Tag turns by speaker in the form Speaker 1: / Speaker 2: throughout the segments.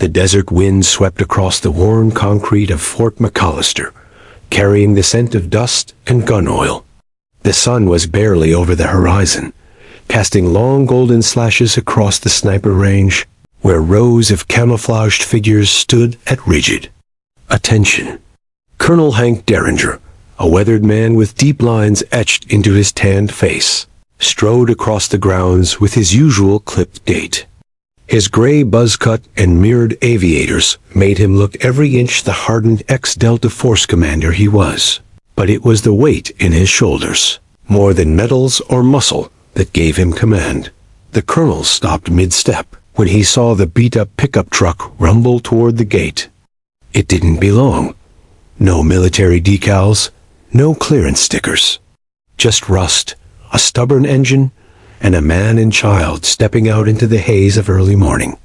Speaker 1: The desert wind swept across the worn concrete of Fort McAllister, carrying the scent of dust and gun oil. The sun was barely over the horizon, casting long golden slashes across the sniper range, where rows of camouflaged figures stood at rigid attention. Colonel Hank Derringer, a weathered man with deep lines etched into his tanned face, strode across the grounds with his usual clipped gait. His gray buzz cut and mirrored aviators made him look every inch the hardened ex-Delta Force commander he was. But it was the weight in his shoulders, more than metals or muscle, that gave him command. The colonel stopped mid-step when he saw the beat-up pickup truck rumble toward the gate. It didn't belong. No military decals, no clearance stickers. Just rust, a stubborn engine, and a man and child stepping out into the haze of early morning.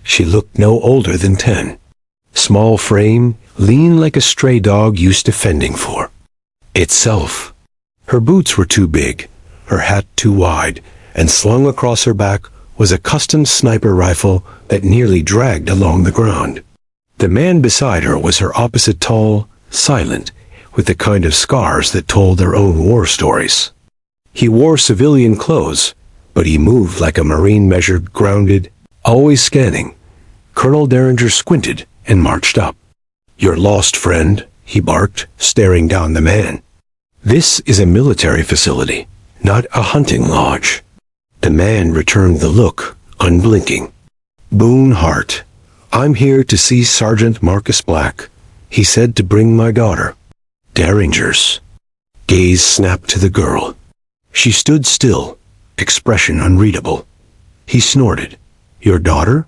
Speaker 1: She looked no older than 10. Small frame, lean like a stray dog used to fending for itself. Her boots were too big, her hat too wide, and slung across her back was a custom sniper rifle that nearly dragged along the ground. The man beside her was her opposite, tall, silent, with the kind of scars that told their own war stories. He wore civilian clothes, but he moved like a Marine, measured, grounded, always scanning. Colonel Derringer squinted and marched up. "You're lost, friend," he barked, staring down the man. "This is a military facility, not a hunting lodge." The man returned the look, unblinking. "Boone Hart, I'm here to see Sergeant Marcus Black. He said to bring my daughter." Derringer's gaze snapped to the girl. She stood still, expression unreadable. He snorted. "Your daughter?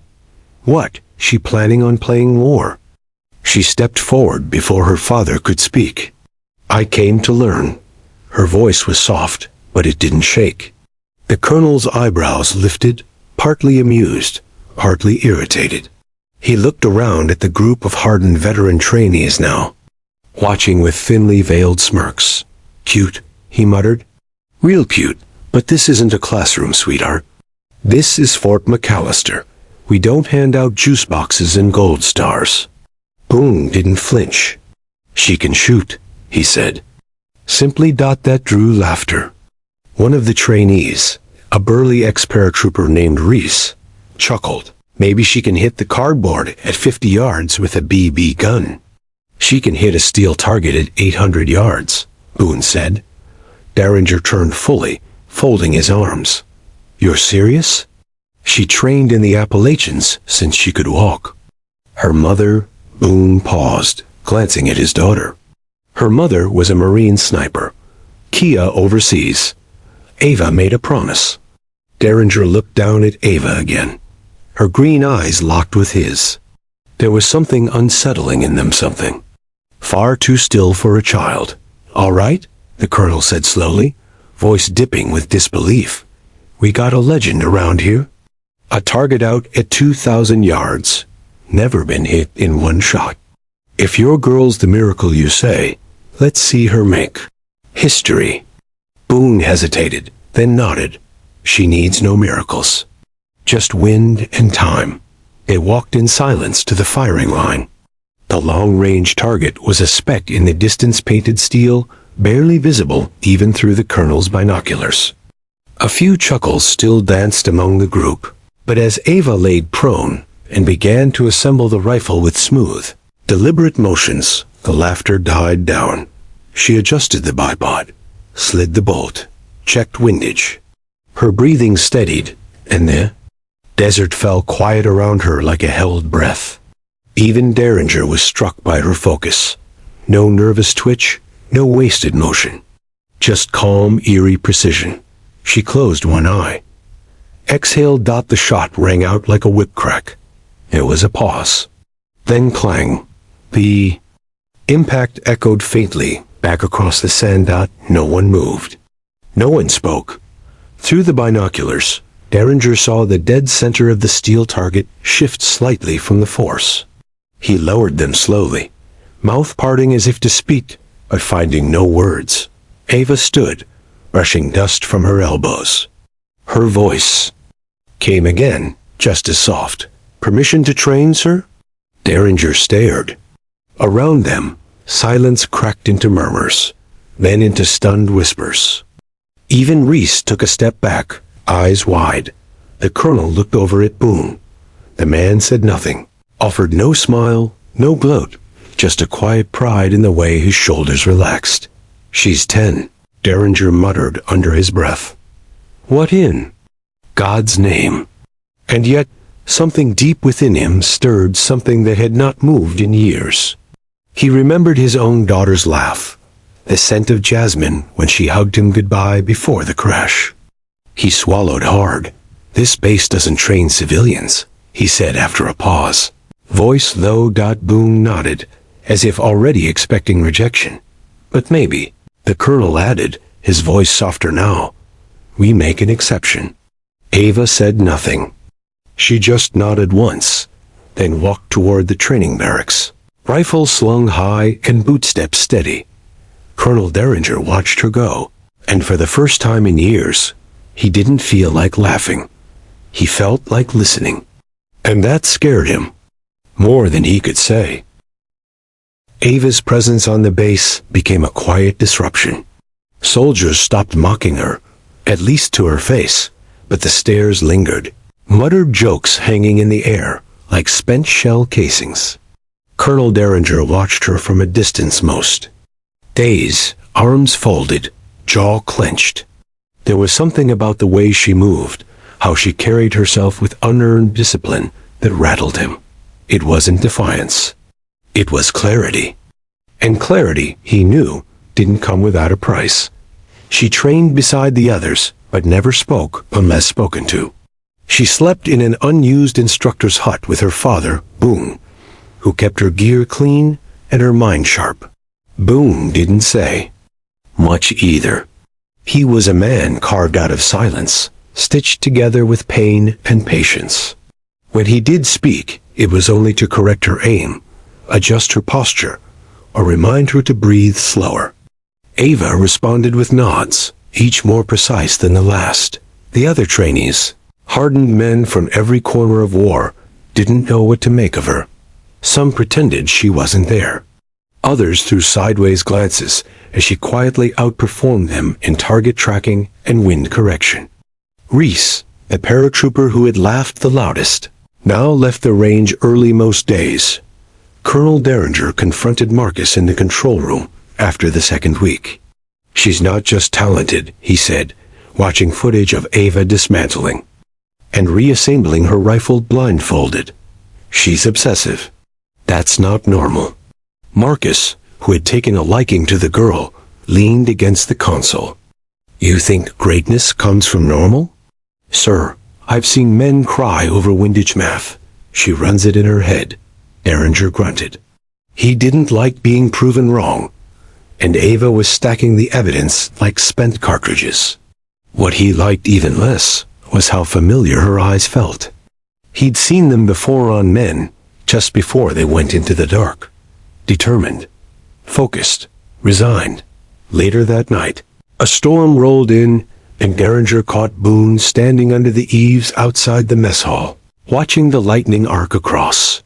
Speaker 1: What, she planning on playing war?" She stepped forward before her father could speak. "I came to learn." Her voice was soft, but it didn't shake. The colonel's eyebrows lifted, partly amused, partly irritated. He looked around at the group of hardened veteran trainees now, watching with thinly veiled smirks. "Cute," he muttered. "Real cute, but this isn't a classroom, sweetheart. This is Fort McAllister. We don't hand out juice boxes and gold stars." Boone didn't flinch. "She can shoot," he said. Simply. That drew laughter. One of the trainees, a burly ex-paratrooper named Reese, chuckled. "Maybe she can hit the cardboard at 50 yards with a BB gun." "She can hit a steel target at 800 yards, Boone said. Derringer turned fully, folding his arms. "You're serious?" "She trained in the Appalachians since she could walk." Her mother, Boone paused, glancing at his daughter. Her mother was a Marine sniper. Kia overseas. Ava made a promise. Derringer looked down at Ava again. Her green eyes locked with his. There was something unsettling in them, something far too still for a child. "All right," the colonel said slowly, voice dipping with disbelief. "We got a legend around here. A target out at 2,000 yards. Never been hit in one shot. If your girl's the miracle you say, let's see her make history." Boone hesitated, then nodded. "She needs no miracles. Just wind and time." They walked in silence to the firing line. The long-range target was a speck in the distance, painted steel, barely visible even through the colonel's binoculars. A few chuckles still danced among the group, but as Ava laid prone and began to assemble the rifle with smooth, deliberate motions, the laughter died down. She adjusted the bipod, slid the bolt, checked windage. Her breathing steadied, and the desert fell quiet around her like a held breath. Even Derringer was struck by her focus. No nervous twitch, no wasted motion. Just calm, eerie precision. She closed one eye. Exhale. The shot rang out like a whip crack. There was a pause. Then clang. The impact echoed faintly back across the sand. No one moved. No one spoke. Through the binoculars, Derringer saw the dead center of the steel target shift slightly from the force. He lowered them slowly, mouth parting as if to speak, but finding no words. Ava stood, brushing dust from her elbows. Her voice came again, just as soft, Permission to train, sir? Derringer stared. Around them, silence cracked into murmurs, then into stunned whispers. Even Reese took a step back, eyes wide. The colonel looked over at Boone. The man said nothing, offered no smile, no gloat, just a quiet pride in the way his shoulders relaxed. She's 10, Derringer muttered under his breath. What in God's name? And yet, something deep within him stirred something that had not moved in years. He remembered his own daughter's laugh, the scent of jasmine when she hugged him goodbye before the crash. He swallowed hard. This base doesn't train civilians, he said after a pause. Voice low. Boone nodded, as if already expecting rejection. But maybe, the colonel added, his voice softer now. We make an exception. Ava said nothing. She just nodded once, then walked toward the training barracks, rifle slung high and bootsteps steady. Colonel Derringer watched her go, and for the first time in years, he didn't feel like laughing. He felt like listening. And that scared him, more than he could say. Ava's presence on the base became a quiet disruption. Soldiers stopped mocking her, at least to her face, but the stares lingered, muttered jokes hanging in the air like spent shell casings. Colonel Derringer watched her from a distance most. Days, arms folded, jaw clenched. There was something about the way she moved, how she carried herself with unearned discipline, that rattled him. It wasn't defiance. It was clarity. And clarity, he knew, didn't come without a price. She trained beside the others, but never spoke unless spoken to. She slept in an unused instructor's hut with her father, Boone, who kept her gear clean and her mind sharp. Boone didn't say much either. He was a man carved out of silence, stitched together with pain and patience. When he did speak, it was only to correct her aim, adjust her posture, or remind her to breathe slower. Ava responded with nods, each more precise than the last. The other trainees, hardened men from every corner of war, didn't know what to make of her. Some pretended she wasn't there. Others threw sideways glances as she quietly outperformed them in target tracking and wind correction. Reese, the paratrooper who had laughed the loudest, now left the range early most days. Colonel Derringer confronted Marcus in the control room after the second week. She's not just talented, he said, watching footage of Ava dismantling and reassembling her rifle blindfolded. She's obsessive. That's not normal. Marcus, who had taken a liking to the girl, leaned against the console. You think greatness comes from normal? Sir, I've seen men cry over windage math. She runs it in her head. Derringer grunted. He didn't like being proven wrong, and Ava was stacking the evidence like spent cartridges. What he liked even less was how familiar her eyes felt. He'd seen them before on men, just before they went into the dark. Determined, focused, resigned. Later that night, a storm rolled in, and Derringer caught Boone standing under the eaves outside the mess hall, watching the lightning arc across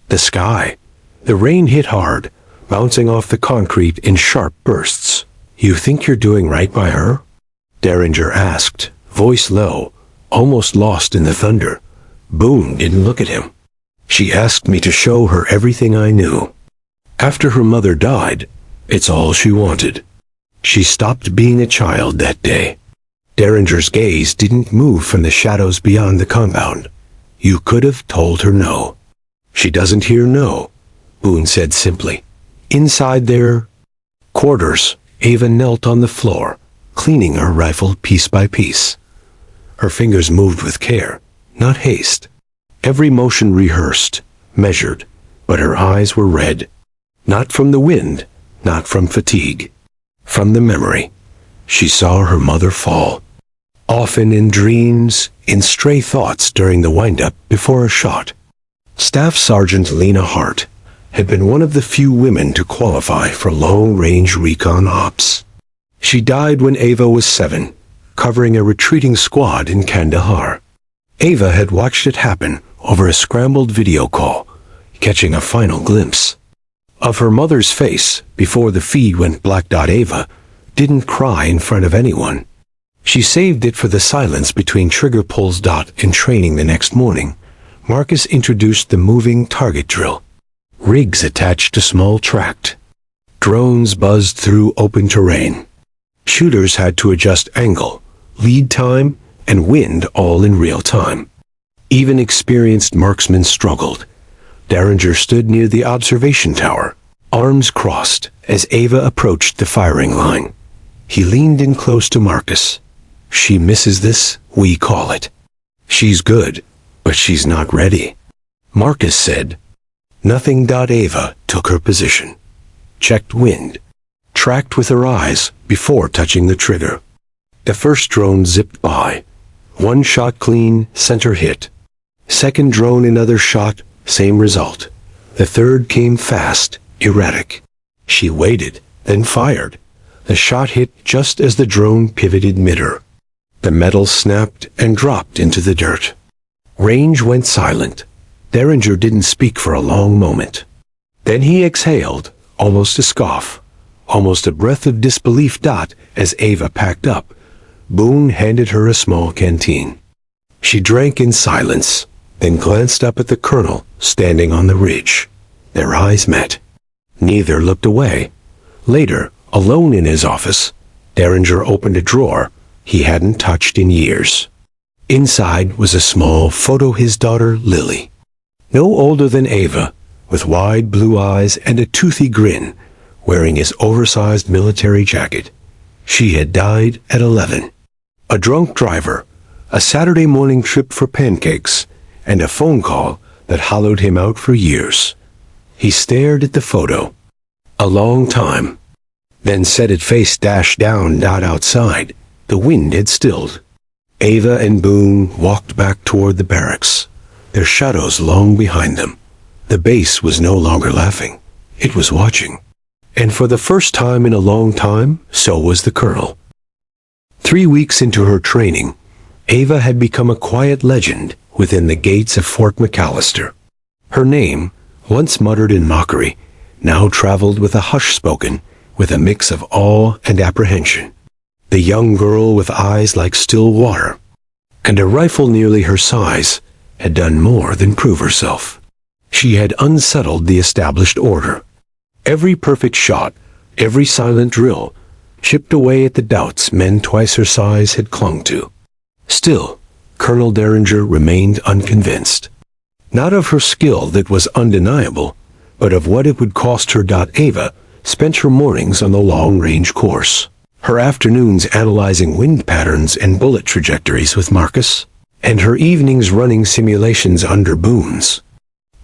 Speaker 1: the sky. The rain hit hard, bouncing off the concrete in sharp bursts. You think you're doing right by her? Derringer asked, voice low, almost lost in the thunder. Boone didn't look at him. She asked me to show her everything I knew. After her mother died, it's all she wanted. She stopped being a child that day. Derringer's gaze didn't move from the shadows beyond the compound. You could have told her no. She doesn't hear no, Boone said simply. Inside their quarters, Ava knelt on the floor, cleaning her rifle piece by piece. Her fingers moved with care, not haste. Every motion rehearsed, measured, but her eyes were red. Not from the wind, not from fatigue. From the memory. She saw her mother fall. Often in dreams, in stray thoughts during the wind-up before a shot. Staff Sergeant Lena Hart had been one of the few women to qualify for long-range recon ops. She died when Ava was 7, covering a retreating squad in Kandahar. Ava had watched it happen over a scrambled video call, catching a final glimpse of her mother's face before the feed went black. Ava didn't cry in front of anyone. She saved it for the silence between trigger pulls. In training the next morning, Marcus introduced the moving target drill. Rigs attached to small tracked drones buzzed through open terrain. Shooters had to adjust angle, lead time, and wind all in real time. Even experienced marksmen struggled. Derringer stood near the observation tower, arms crossed, as Ava approached the firing line. He leaned in close to Marcus. "She misses this, we call it. She's good, but she's not ready," Marcus said. Nothing. Ava took her position, checked wind, tracked with her eyes before touching the trigger. The first drone zipped by. One shot clean, center hit. Second drone another shot, same result. The third came fast, erratic. She waited, then fired. The shot hit just as the drone pivoted mid-air. The metal snapped and dropped into the dirt. Range went silent. Derringer didn't speak for a long moment. Then he exhaled, almost a scoff, almost a breath of disbelief. As Ava packed up, Boone handed her a small canteen. She drank in silence, then glanced up at the colonel standing on the ridge. Their eyes met. Neither looked away. Later, alone in his office, Derringer opened a drawer he hadn't touched in years. Inside was a small photo of his daughter, Lily. No older than Ava, with wide blue eyes and a toothy grin, wearing his oversized military jacket. She had died at 11. A drunk driver, a Saturday morning trip for pancakes, and a phone call that hollowed him out for years. He stared at the photo a long time, then set it face down. Outside, the wind had stilled. Ava and Boone walked back toward the barracks, their shadows long behind them. The base was no longer laughing. It was watching. And for the first time in a long time, so was the colonel. 3 weeks into her training, Ava had become a quiet legend within the gates of Fort McAllister. Her name, once muttered in mockery, now traveled with a hush spoken, with a mix of awe and apprehension. The young girl with eyes like still water, and a rifle nearly her size, had done more than prove herself. She had unsettled the established order. Every perfect shot, every silent drill, chipped away at the doubts men twice her size had clung to. Still, Colonel Derringer remained unconvinced. Not of her skill that was undeniable, but of what it would cost her. Ava spent her mornings on the long-range course, her afternoons analyzing wind patterns and bullet trajectories with Marcus, and her evenings running simulations under Boone's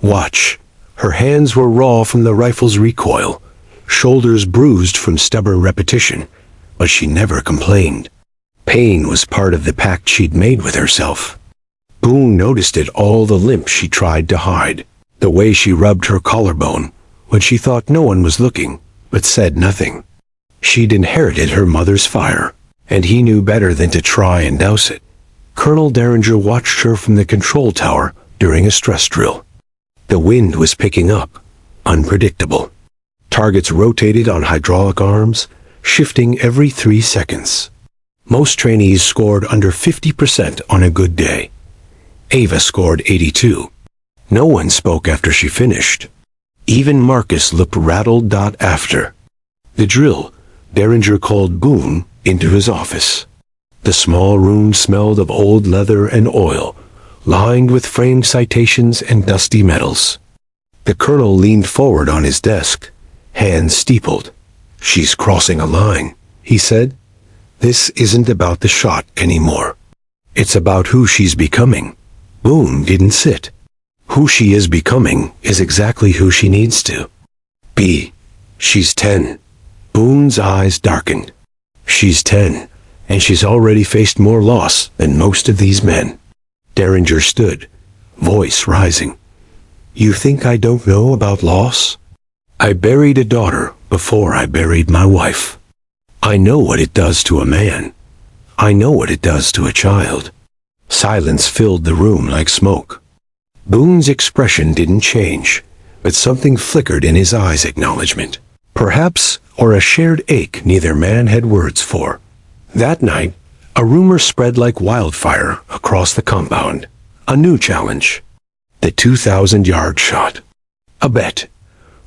Speaker 1: watch. Her hands were raw from the rifle's recoil, shoulders bruised from stubborn repetition, but she never complained. Pain was part of the pact she'd made with herself. Boone noticed it, all the limp she tried to hide, the way she rubbed her collarbone when she thought no one was looking, but said nothing. She'd inherited her mother's fire, and he knew better than to try and douse it. Colonel Derringer watched her from the control tower during a stress drill. The wind was picking up, unpredictable. Targets rotated on hydraulic arms, shifting every 3 seconds. Most trainees scored under 50% on a good day. Ava scored 82. No one spoke after she finished. Even Marcus looked rattled. After the drill, Derringer called Boone into his office. The small room smelled of old leather and oil, lined with framed citations and dusty medals. The colonel leaned forward on his desk, hands steepled. "She's crossing a line," he said. "This isn't about the shot anymore. It's about who she's becoming." Boone didn't sit. Who she is becoming is exactly who she needs to be. She's 10. Boone's eyes darkened. She's 10, and she's already faced more loss than most of these men. Derringer stood, voice rising. "You think I don't know about loss? I buried a daughter before I buried my wife. I know what it does to a man. I know what it does to a child." Silence filled the room like smoke. Boone's expression didn't change, but something flickered in his eyes' acknowledgement. Perhaps, or a shared ache neither man had words for. That night, a rumor spread like wildfire across the compound. A new challenge. The 2,000-yard shot. A bet.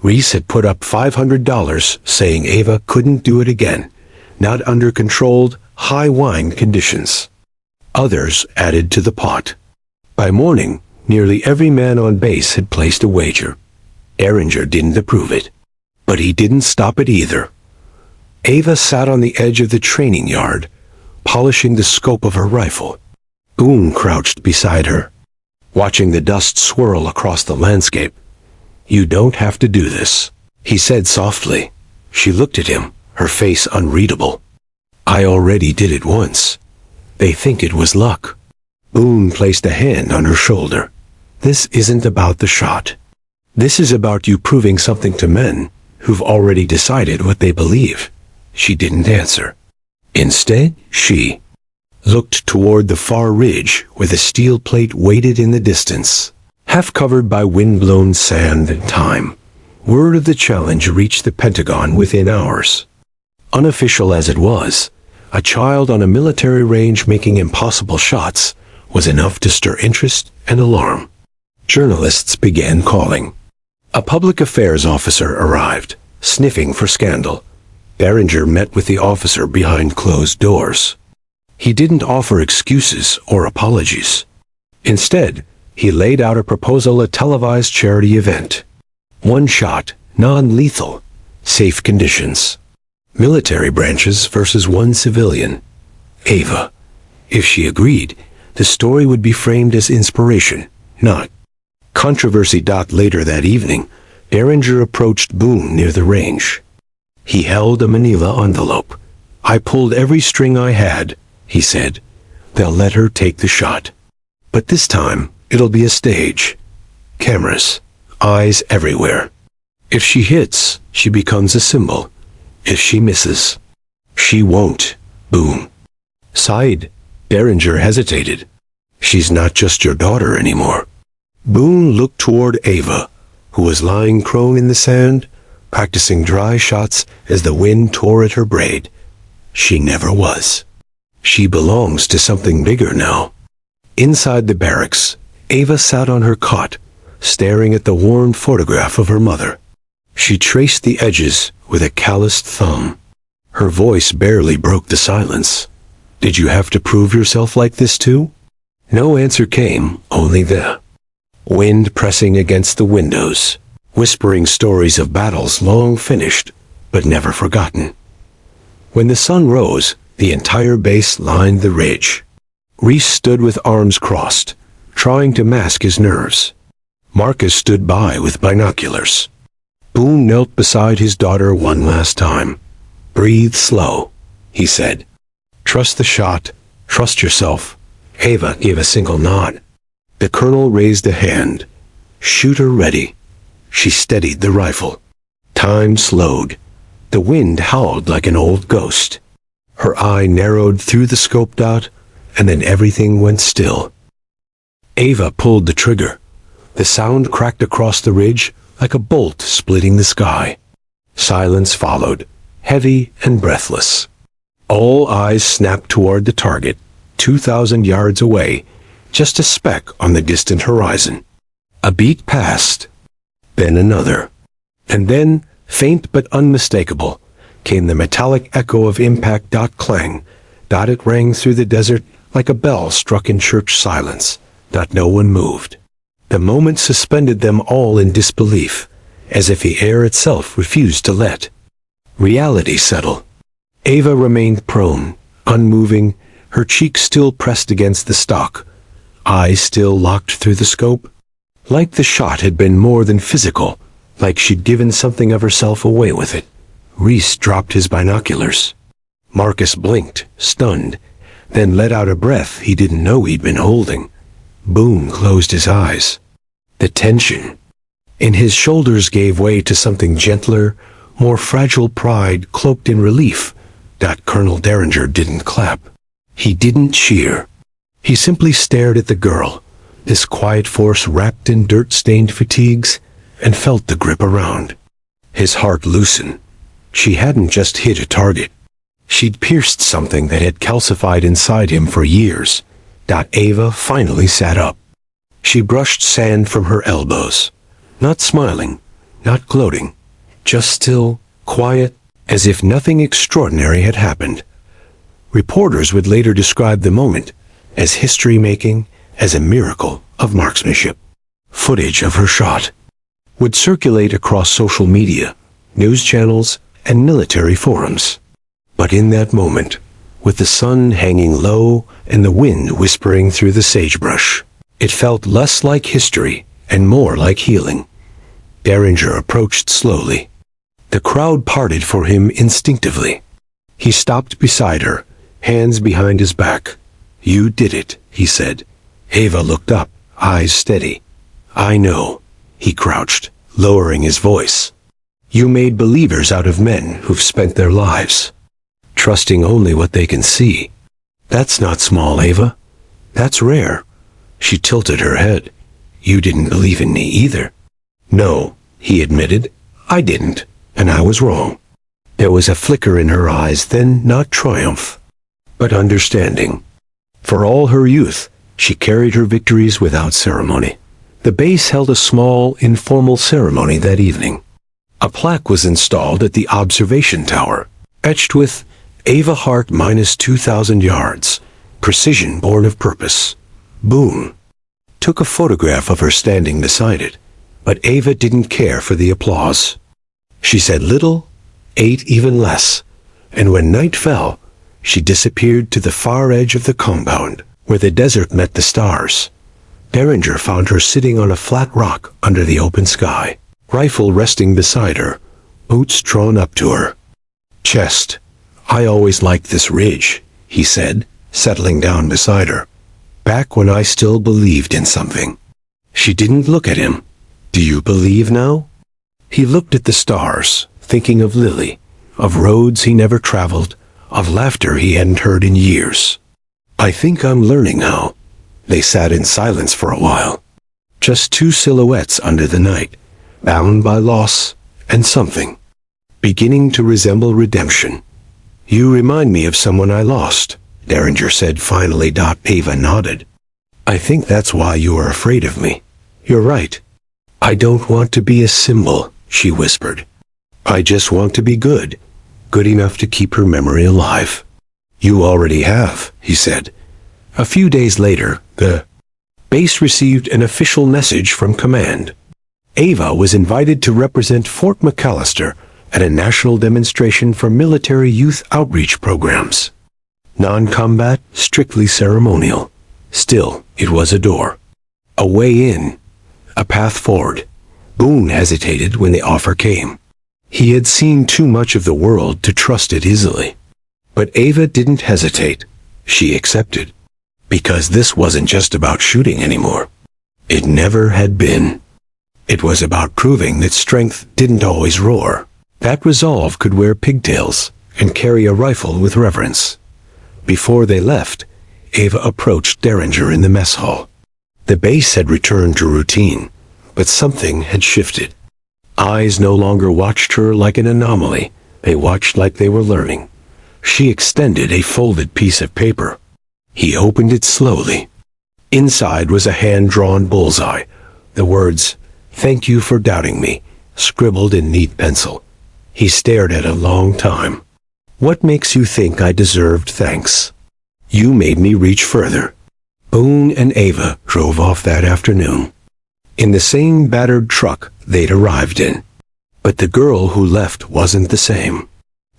Speaker 1: Reese had put up $500 saying Ava couldn't do it again, not under controlled, high wine conditions. Others added to the pot. By morning, nearly every man on base had placed a wager. Derringer didn't approve it, but he didn't stop it either. Ava sat on the edge of the training yard, polishing the scope of her rifle. Boone crouched beside her, watching the dust swirl across the landscape. "You don't have to do this," he said softly. She looked at him, her face unreadable. "I already did it once. They think it was luck." Boone placed a hand on her shoulder. "This isn't about the shot. This is about you proving something to men who've already decided what they believe." She didn't answer. Instead, she looked toward the far ridge where the steel plate waited in the distance, half covered by wind-blown sand and time. Word of the challenge reached the Pentagon within hours. Unofficial as it was, a child on a military range making impossible shots was enough to stir interest and alarm. Journalists began calling. A public affairs officer arrived, sniffing for scandal. Derringer met with the officer behind closed doors. He didn't offer excuses or apologies. Instead, he laid out a proposal, a televised charity event. One shot, non-lethal, safe conditions. Military branches versus one civilian. Ava. If she agreed, the story would be framed as inspiration, not controversy. Later that evening, Derringer approached Boone near the range. He held a manila envelope. "I pulled every string I had," he said. "They'll let her take the shot. But this time, it'll be a stage. Cameras. Eyes everywhere. If she hits, she becomes a symbol. If she misses, she won't." Boone sighed. Derringer hesitated. "She's not just your daughter anymore." Boone looked toward Ava, who was lying prone in the sand, practicing dry shots as the wind tore at her braid. She never was. She belongs to something bigger now. Inside the barracks, Ava sat on her cot, staring at the worn photograph of her mother. She traced the edges with a calloused thumb. Her voice barely broke the silence. "Did you have to prove yourself like this too?" No answer came, only the wind pressing against the windows, whispering stories of battles long finished, but never forgotten. When the sun rose, the entire base lined the ridge. Reese stood with arms crossed, trying to mask his nerves. Marcus stood by with binoculars. Boone knelt beside his daughter one last time. "Breathe slow," he said. "Trust the shot. Trust yourself." Ava gave a single nod. The colonel raised a hand. "Shooter ready." She steadied the rifle. Time slowed. The wind howled like an old ghost. Her eye narrowed through the scope dot, and then everything went still. Ava pulled the trigger. The sound cracked across the ridge like a bolt splitting the sky. Silence followed, heavy and breathless. All eyes snapped toward the target, 2,000 yards away, just a speck on the distant horizon. A beat passed, then another. And then, faint but unmistakable, came the metallic echo of impact. Clang. It rang through the desert like a bell struck in church silence. No one moved. The moment suspended them all in disbelief, as if the air itself refused to let reality settle. Ava remained prone, unmoving, her cheeks still pressed against the stock, eyes still locked through the scope. Like the shot had been more than physical, like she'd given something of herself away with it. Reese dropped his binoculars. Marcus blinked, stunned, then let out a breath he didn't know he'd been holding. Boone closed his eyes. The tension in his shoulders gave way to something gentler, more fragile pride cloaked in relief. Colonel Derringer didn't clap. He didn't cheer. He simply stared at the girl, this quiet force wrapped in dirt-stained fatigues, and felt the grip around. His heart loosened. She hadn't just hit a target. She'd pierced something that had calcified inside him for years. Ava finally sat up. She brushed sand from her elbows. Not smiling, not gloating, just still, quiet, as if nothing extraordinary had happened. Reporters would later describe the moment as history-making, as a miracle of marksmanship. Footage of her shot would circulate across social media, news channels, and military forums. But in that moment, with the sun hanging low and the wind whispering through the sagebrush, it felt less like history and more like healing. Derringer approached slowly. The crowd parted for him instinctively. He stopped beside her, hands behind his back. "You did it," he said. Ava looked up, eyes steady. "I know." He crouched, lowering his voice. "You made believers out of men who've spent their lives trusting only what they can see. That's not small, Ava. That's rare." She tilted her head. "You didn't believe in me either." "No," he admitted. "I didn't, and I was wrong." There was a flicker in her eyes, then not triumph, but understanding. For all her youth, she carried her victories without ceremony. The base held a small, informal ceremony that evening. A plaque was installed at the observation tower, etched with "Ava Hart minus 2,000 yards, precision born of purpose." Boone took a photograph of her standing beside it, but Ava didn't care for the applause. She said little, ate even less, and when night fell, she disappeared to the far edge of the compound, where the desert met the stars. Derringer found her sitting on a flat rock under the open sky, rifle resting beside her, boots drawn up to her chest. "I always liked this ridge," he said, settling down beside her. "Back when I still believed in something." She didn't look at him. "Do you believe now?" He looked at the stars, thinking of Lily, of roads he never traveled, of laughter he hadn't heard in years. "I think I'm learning how." They sat in silence for a while. Just two silhouettes under the night, bound by loss and something, beginning to resemble redemption. "You remind me of someone I lost," Derringer said finally. Ava nodded. "I think that's why you are afraid of me. You're right. I don't want to be a symbol," she whispered. "I just want to be good. Good enough to keep her memory alive." "You already have," he said. A few days later, the base received an official message from command. Ava was invited to represent Fort McAllister at a national demonstration for military youth outreach programs. Non-combat, strictly ceremonial. Still, it was a door. A way in. A path forward. Boone hesitated when the offer came. He had seen too much of the world to trust it easily. But Ava didn't hesitate. She accepted. Because this wasn't just about shooting anymore. It never had been. It was about proving that strength didn't always roar. That resolve could wear pigtails and carry a rifle with reverence. Before they left, Ava approached Derringer in the mess hall. The base had returned to routine, but something had shifted. Eyes no longer watched her like an anomaly. They watched like they were learning. She extended a folded piece of paper. He opened it slowly. Inside was a hand-drawn bullseye. The words, "Thank you for doubting me," scribbled in neat pencil. He stared at it a long time. "What makes you think I deserved thanks? You made me reach further." Boone and Ava drove off that afternoon, in the same battered truck they'd arrived in. But the girl who left wasn't the same.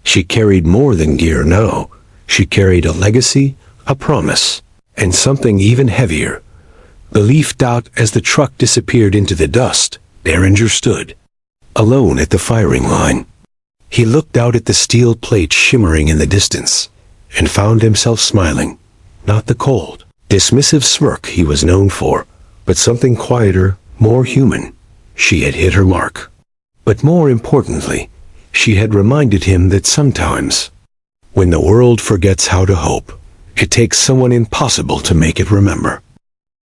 Speaker 1: She carried more than gear now. She carried a legacy, a promise, and something even heavier. Belief. As the truck disappeared into the dust, Derringer stood, alone at the firing line. He looked out at the steel plate shimmering in the distance, and found himself smiling. Not the cold, dismissive smirk he was known for, but something quieter, more human. She had hit her mark. But more importantly, she had reminded him that sometimes, when the world forgets how to hope, it takes someone impossible to make it remember.